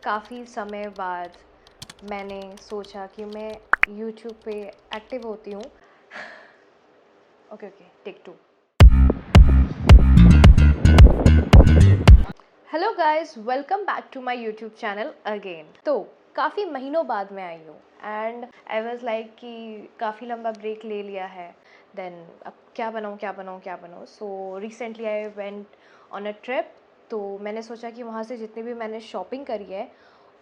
काफ़ी समय बाद मैंने सोचा कि मैं यूट्यूब पे एक्टिव होती हूँ। Okay take 2। Hello guys, welcome back to my YouTube channel again. तो काफ़ी महीनों बाद मैं आई हूँ एंड आई वाज लाइक कि काफ़ी लंबा ब्रेक ले लिया है, देन अब क्या बनाऊँ। So recently I went on a trip. तो मैंने सोचा कि वहाँ से जितनी भी मैंने शॉपिंग करी है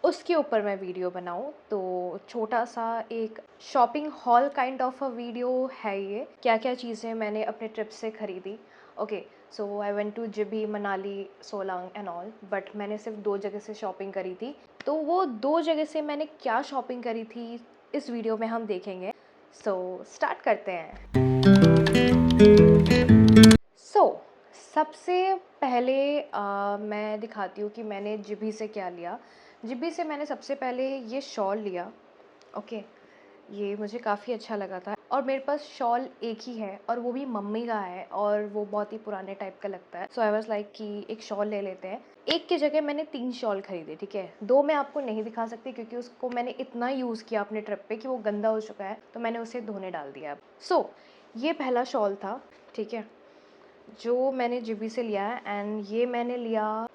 उसके ऊपर मैं वीडियो बनाऊँ। तो छोटा सा एक shopping hall kind of a video है ये, क्या क्या चीज़ें मैंने अपने ट्रिप से ख़रीदी। Okay, so I went to जिबी, Manali, Solang and all, but मैंने सिर्फ 2 जगह से शॉपिंग करी थी। तो वो 2 जगह से मैंने क्या शॉपिंग करी थी इस वीडियो में हम देखेंगे। सो स्टार्ट करते हैं। सबसे पहले मैं दिखाती हूँ कि मैंने जिबी से क्या लिया। जिबी से मैंने सबसे पहले ये शॉल लिया। ओके, ये मुझे काफ़ी अच्छा लगा था और मेरे पास शॉल एक ही है और वो भी मम्मी का है और वो बहुत ही पुराने टाइप का लगता है। सो आई वाज लाइक कि एक शॉल ले लेते हैं। एक की जगह मैंने 3 शॉल खरीदे, ठीक है। 2 मैं आपको नहीं दिखा सकती क्योंकि उसको मैंने इतना यूज़ किया अपने ट्रिप पे कि वो गंदा हो चुका है, तो मैंने उसे धोने डाल दिया। सो ये पहला शॉल था, ठीक है, जो मैंने जिबी से लिया है एंड ये मैंने लिया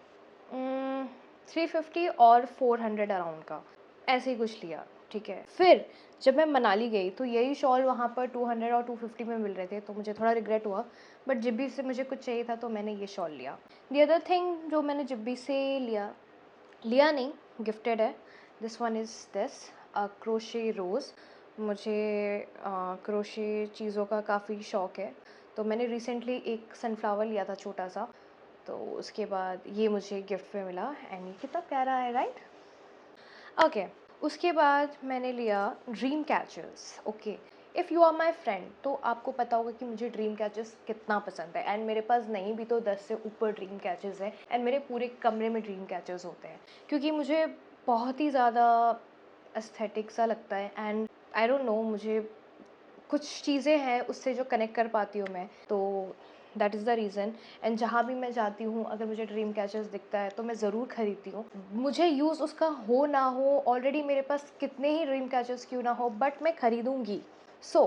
350 और 400 अराउंड का, ऐसे ही कुछ लिया, ठीक है। फिर जब मैं मनाली गई तो यही शॉल वहाँ पर 200 और 250 में मिल रहे थे, तो मुझे थोड़ा रिग्रेट हुआ, बट जिब्बी से मुझे कुछ चाहिए था तो मैंने ये शॉल लिया। दी अदर थिंग जो मैंने जिब्बी से लिया नहीं, गिफ्टेड है। This one is this crochet rose. मुझे क्रोशे चीज़ों का काफ़ी शौक़ है, तो मैंने रिसेंटली एक सनफ्लावर लिया था छोटा सा, तो उसके बाद ये मुझे गिफ्ट में मिला एंड ये कितना प्यारा है, राइट। ओके, उसके बाद मैंने लिया dream catchers. Okay, if you are my friend तो आपको पता होगा कि मुझे ड्रीम कैचर्स कितना पसंद है एंड मेरे पास नहीं भी तो 10 से ऊपर ड्रीम कैचर्स हैं एंड मेरे पूरे कमरे में ड्रीम कैचर्स होते हैं क्योंकि मुझे बहुत ही ज़्यादा एस्थेटिक सा लगता है एंड आई डोंट नो, मुझे कुछ चीज़ें हैं उससे जो कनेक्ट कर पाती हूँ मैं, तो that is the reason. And जहाँ भी मैं जाती हूँ अगर मुझे ड्रीम कैचर्स दिखता है तो मैं ज़रूर ख़रीदती हूँ। मुझे यूज़ उसका हो ना हो, ऑलरेडी मेरे पास कितने ही ड्रीम कैचर्स क्यों ना हो, बट मैं ख़रीदूँगी। सो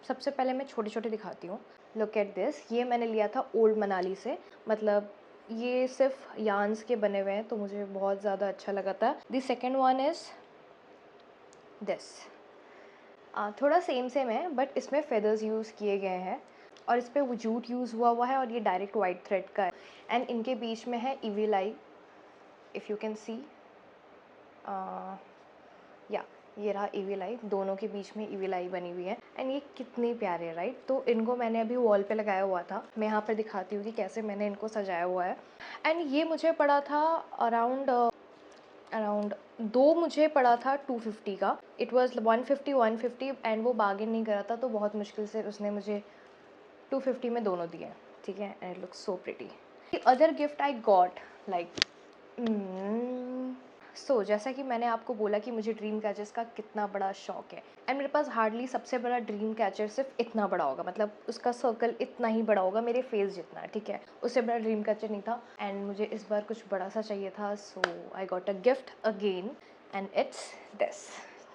सबसे पहले मैं छोटे छोटे दिखाती हूँ। लुक एट दिस, ये मैंने लिया था ओल्ड मनाली से, मतलब ये सिर्फ यान्स के बने हुए हैं तो मुझे बहुत ज़्यादा अच्छा लगा था। The second one is this. थोड़ा सेम है बट इसमें फेदर्स यूज़ किए गए हैं और इस पर वो जूट यूज़ हुआ है और ये डायरेक्ट वाइट थ्रेड का है एंड इनके बीच में है evil I, if you can सी। या ये रहा इविल आई, दोनों के बीच में इविल आई बनी हुई है एंड ये कितने प्यारे हैं, राइट। तो इनको मैंने अभी वॉल पे लगाया हुआ था, मैं यहाँ पर दिखाती हूँ कि कैसे मैंने इनको सजाया हुआ है। एंड ये मुझे पड़ा था अराउंड 2 मुझे पड़ा था 250 का। इट वॉज 150 एंड वो बार्गेन नहीं करा था तो बहुत मुश्किल से उसने मुझे 250 में दोनों दिए, ठीक है। And it looks so pretty. The other gift I got like जैसा कि मैंने आपको बोला कि मुझे ड्रीम कैचर्स का कितना बड़ा शौक है एंड मेरे पास हार्डली सबसे बड़ा ड्रीम कैचर सिर्फ इतना बड़ा होगा, मतलब उसका सर्कल इतना ही बड़ा होगा, मेरे फेस जितना, ठीक है। उससे बड़ा ड्रीम कैचर नहीं था एंड मुझे इस बार कुछ बड़ा सा चाहिए था, so I got a gift again and it's this,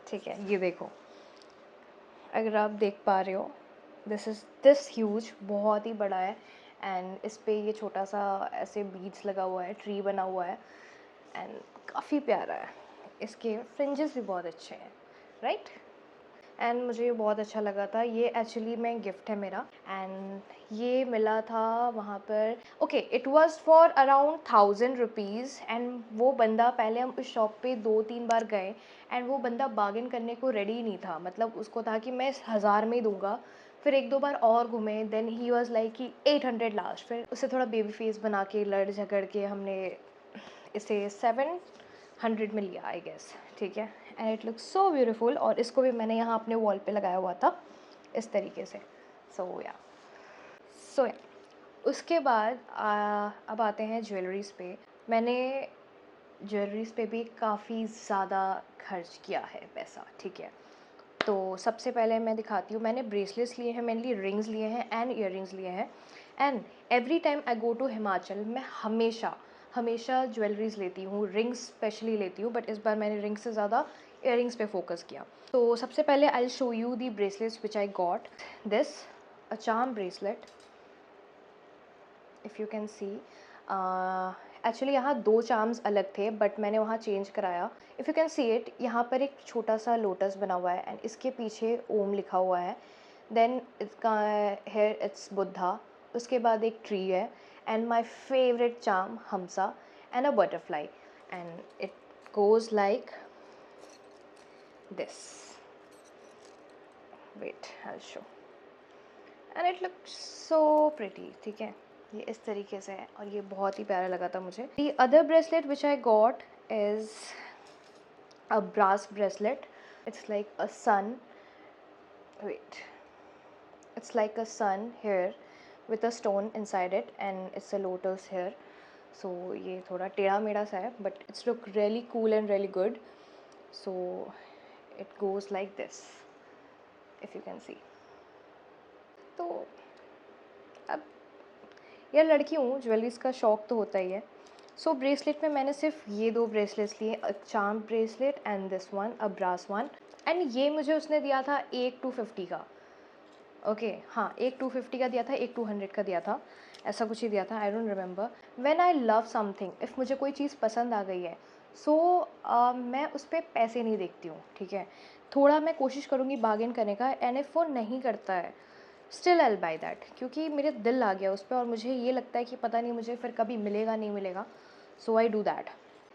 ठीक है। ये देखो, अगर आप देख पा रहे हो, दिस इज़ दिस ह्यूज, बहुत ही बड़ा है एंड इस पे ये छोटा सा ऐसे बीड्स लगा हुआ है, ट्री बना हुआ है एंड काफ़ी प्यारा है। इसके फ्रिंजेस भी बहुत अच्छे हैं, राइट। एंड मुझे ये बहुत अच्छा लगा था। ये एक्चुअली में गिफ्ट है मेरा एंड ये मिला था वहाँ पर। Okay, it was for around 1000 rupees and वो बंदा, पहले हम उस शॉप पे 2-3 बार गए एंड वो बंदा बार्गेन करने को रेडी नहीं था, मतलब उसको था कि मैं 1000 में ही दूंगा। फिर 1-2 बार और घूमे, देन ही वाज लाइक कि 800 लास्ट। फिर उसे थोड़ा बेबी फेस बना के लड़ झगड़ के हमने इसे 700 में लिया, आई गेस, ठीक है। And it looks so beautiful और इसको भी मैंने यहाँ अपने वॉल पे लगाया हुआ था इस तरीके से। सो या उसके बाद अब आते हैं ज्वेलरीज़ पे। मैंने ज्वेलरीज़ पे भी काफ़ी ज़्यादा खर्च किया है पैसा, ठीक है। तो सबसे पहले मैं दिखाती हूँ, मैंने ब्रेसलेट्स लिए हैं, मेनली रिंग्स लिए हैं एंड ईयररिंग्स लिए हैं। And every time I go to Himachal मैं हमेशा हमेशा ज्वेलरीज लेती हूँ, रिंग्स स्पेशली लेती हूँ, बट इस बार मैंने रिंग्स से ज़्यादा इयररिंग्स पे फोकस किया। तो सबसे पहले आई will show you the bracelets which I got. This a charm bracelet, if you can C. Actually यहाँ 2 चार्म्स अलग थे बट मैंने वहाँ चेंज कराया। If you can see it, यहाँ पर एक छोटा सा लोटस बना हुआ है एंड इसके पीछे ओम लिखा हुआ है। देन इसका हेयर इट्स बुद्धा, उसके बाद एक ट्री है and my favourite charm hamsa and a butterfly, and it goes like this. Wait, I will show, and it look so pretty. ठीक है, ये इस तरीके से है और ये बहुत ही प्यारा लगा था मुझे। The other bracelet which I got is a brass bracelet. It's like a sun, wait, it's like a sun here with a stone inside it and it's a lotus here. So ये थोड़ा टेढ़ा मेढ़ा सा है but it's look really cool and really good. So it goes like this, if you can see. तो अब यार लड़की हूँ, ज्वेलरीज का शौक तो होता ही है। सो ब्रेसलेट में मैंने सिर्फ ये 2 ब्रेसलेट्स लिए, a charm bracelet and this one a brass one, and ये मुझे उसने दिया था एक 250 का। ओके हाँ, एक 250 का दिया था, एक 200 का दिया था, ऐसा कुछ ही दिया था, I don't remember. When I love something, if मुझे कोई चीज़ पसंद आ गई है सो मैं उस पर पैसे नहीं देखती हूँ। ठीक है, थोड़ा मैं कोशिश करूँगी बार्गेन करने का, एंड इफ़ वो नहीं करता है स्टिल आई बाय दैट, क्योंकि मेरे दिल आ गया उस पर और मुझे ये लगता है कि पता नहीं मुझे फिर कभी मिलेगा नहीं मिलेगा, so I do that.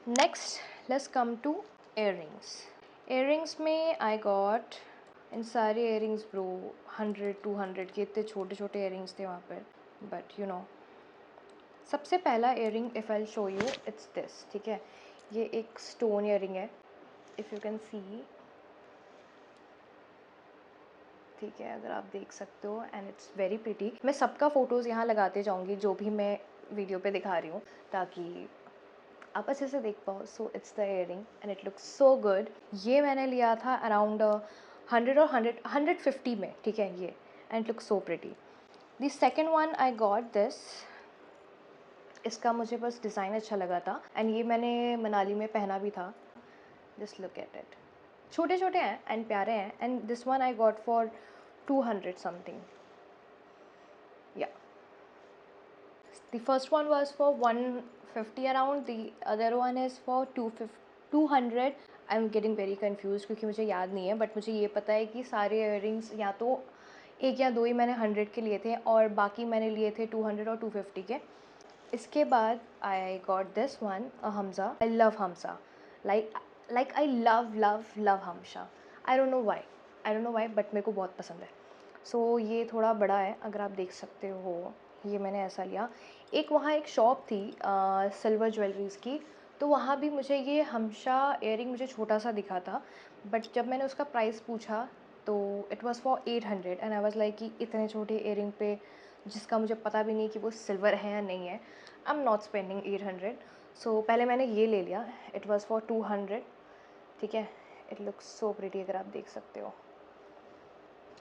Next let's come to earrings. Earrings में आई गॉट इन सारे इयररिंग्स ब्रो 100-200 के इतने छोटे छोटे इयररिंग्स थे वहाँ पर, बट यू नो। सबसे पहला earring if I show you it's this. ठीक है, ये एक स्टोन इयररिंग है, इफ़ यू कैन सी। ठीक है, अगर आप देख सकते हो, एंड इट्स वेरी प्रिटी। मैं सबका फ़ोटोज़ यहाँ लगाते जाऊँगी जो भी मैं वीडियो पे दिखा रही हूँ, ताकि आप अच्छे से देख पाओ। So it's the earring and it looks so good. ये मैंने लिया था अराउंड 100 और 150 में। ठीक है, ये and it looks so pretty. The second one I got this. इसका मुझे बस डिज़ाइन अच्छा लगा था एंड ये मैंने मनाली में पहना भी था। जस्ट लुक एट इट, छोटे छोटे हैं एंड प्यारे हैं, and this one I got for 200 something. या the first one was for 150 around, the other one is for 200। I am getting very confuse क्योंकि मुझे याद नहीं है, बट मुझे ये पता है कि सारे इयररिंग्स या तो एक या दो ही मैंने 100 के लिए थे और बाकी मैंने लिए थे 200 और 250 के। इसके बाद I got this one a hamsa. I love hamsa, like I love love love hamsa. I don't know why but मेरे को बहुत पसंद है। सो ये थोड़ा बड़ा है, अगर आप देख सकते हो, ये मैंने ऐसा लिया। एक वहाँ एक शॉप थी सिल्वर ज्वेलरीज़ की, तो वहाँ भी मुझे ये हमशा इयररिंग मुझे छोटा सा दिखा था, बट जब मैंने उसका प्राइस पूछा तो it was for 800 and I was like कि इतने छोटे इयररिंग पे जिसका मुझे पता भी नहीं कि वो सिल्वर है या नहीं है, आई एम नॉट स्पेंडिंग 800। सो पहले मैंने ये ले लिया, इट वाज फॉर 200। ठीक है, इट लुक्स सो प्रिटी, अगर आप देख सकते हो।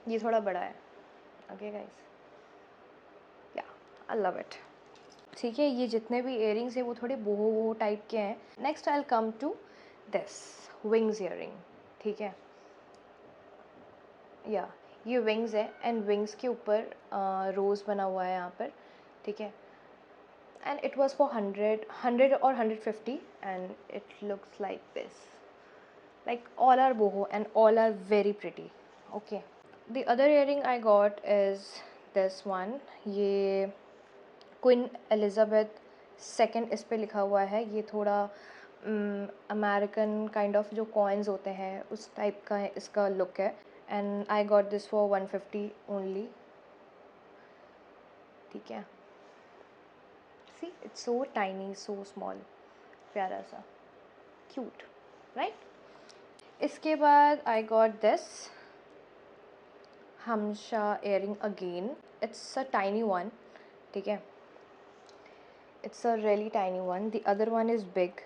ये थोड़ा बड़ा है, ओके गाइस, या आई लव इट। ठीक है, ये जितने भी इयररिंग्स हैं वो थोड़े बोहो वोहो टाइप के हैं। Next I will come to this wings earring. ठीक है, या ये विंग्स है एंड विंग्स के ऊपर रोज़ बना हुआ है यहाँ पर। ठीक है, एंड इट वाज फॉर 100 और 150 and it looks like this, like all are boho and all are very pretty. Okay, the other earring I got is this one। ये क्वीन एलिजाबेथ सेकेंड इस पे लिखा हुआ है। ये थोड़ा अमेरिकन काइंड ऑफ जो कॉइन्स होते हैं उस टाइप का है इसका लुक है, and I got this for 150 only. ठीक है, see it's so tiny, so small, प्यारा सा, क्यूट, राइट। इसके बाद I got this hamsa earring again. It's a tiny one. ठीक है, it's a really tiny one. The other one is big,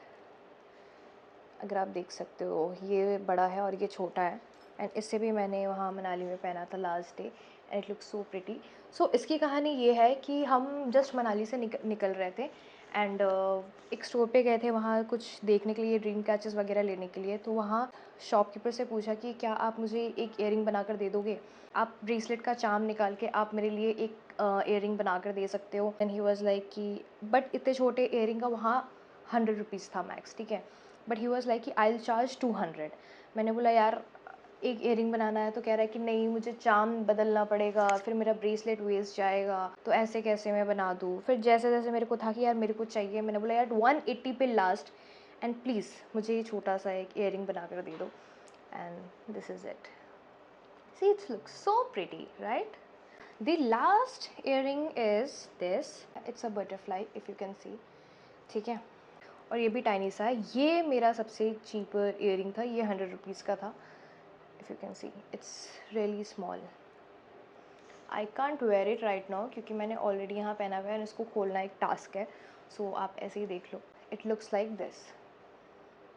अगर आप देख सकते हो, ये बड़ा है और ये छोटा है, एंड इससे भी मैंने वहाँ मनाली में पहना था last day and it looks so pretty. So इसकी कहानी ये है कि हम जस्ट मनाली से निकल रहे थे एंड एक स्टोर पे गए थे, वहाँ कुछ देखने के लिए, ड्रीम कैचेस वगैरह लेने के लिए। तो वहाँ शॉपकीपर से पूछा कि क्या आप मुझे एक ईयरिंग बनाकर दे दोगे, आप ब्रेसलेट का चार्म निकाल के आप मेरे लिए एक ईयरिंग बनाकर दे सकते हो। एंड ही वाज लाइक कि बट इतने छोटे ईयरिंग का वहाँ 100 रुपीज़ था मैक्स, ठीक है, बट ही वाज लाइक कि आई विल चार्ज 200। मैंने बोला यार एक ईयरिंग बनाना है, तो कह रहा है कि नहीं मुझे चार्म बदलना पड़ेगा, फिर मेरा ब्रेसलेट वेस्ट जाएगा, तो ऐसे कैसे मैं बना दूँ। फिर जैसे जैसे मेरे को था कि यार मेरे को चाहिए, मैंने बोला यार 180 पे लास्ट, एंड प्लीज़ मुझे ये छोटा सा एक ईयरिंग बना कर दे दो। And this is it. See it's look so pretty, right? The last earring is this, it's a butterfly if you can see, ठीक है, और ये भी टाइनी सा है। ये मेरा सबसे चीपर ईयरिंग था, ये 100 रुपीज़ का था। If you can see it's really small. I can't where it right now क्योंकि मैंने ऑलरेडी यहाँ पहना हुआ है, इसको खोलना एक टास्क है। सो आप ऐसे ही देख लो, इट लुक्स लाइक दिस,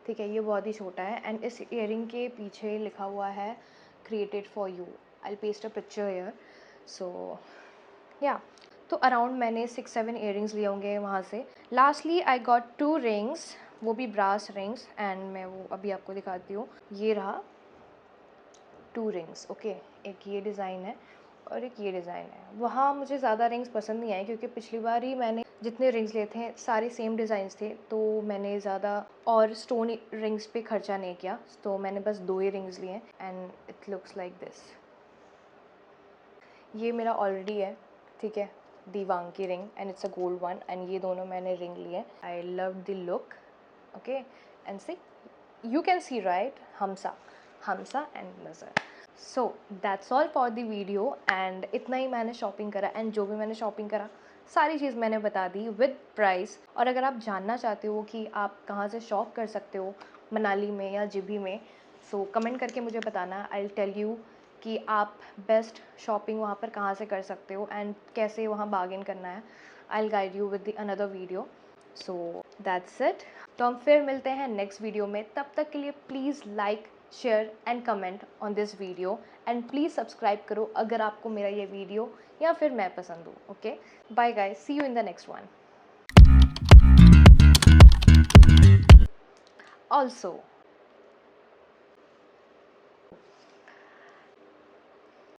ठीक है, ये बहुत ही छोटा है। एंड इस ईयरिंग के पीछे लिखा हुआ है created for you. I paste a picture here. So yeah, तो अराउंड मैंने 6-7 ईयरिंग्स लिए होंगे वहाँ से। लास्टली आई गॉट 2 रिंग्स, वो भी ब्रास रिंग्स, एंड मैं वो अभी आपको दिखाती हूँ। ये रहा 2 रिंग्स, ओके, एक ये डिज़ाइन है और एक ये डिज़ाइन है। वहाँ मुझे ज़्यादा रिंग्स पसंद नहीं आए क्योंकि पिछली बार ही मैंने जितने रिंग्स लिए थे सारे सेम डिज़ाइंस थे, तो मैंने ज़्यादा और स्टोन रिंग्स पे खर्चा नहीं किया, तो मैंने बस 2 ही रिंग्स लिए and it looks like this. ये मेरा ऑलरेडी है, ठीक है, दीवांग की ring, and it's a gold one, and ये दोनों मैंने रिंग लिए। I love the look, okay, and see you can see right, hamsa and नज़र। So that's all for the video, and इतना ही मैंने शॉपिंग करा, एंड जो भी मैंने शॉपिंग करा सारी चीज़ मैंने बता दी विद प्राइस। और अगर आप जानना चाहते हो कि आप कहाँ से शॉप कर सकते हो मनाली में या जिबी में, सो कमेंट करके मुझे बताना। आई विल टेल यू कि आप बेस्ट शॉपिंग वहाँ पर कहाँ से कर सकते हो एंड कैसे वहाँ बार्गेन करना है। I will guide you with the another video. So that's it. तो हम फिर मिलते हैं नेक्स्ट वीडियो में। तब तक के लिए please like, share and comment on this video, and please subscribe करो अगर आपको मेरा ये वीडियो या फिर मैं पसंद हूँ। Okay, bye guys, see you in the next one. Also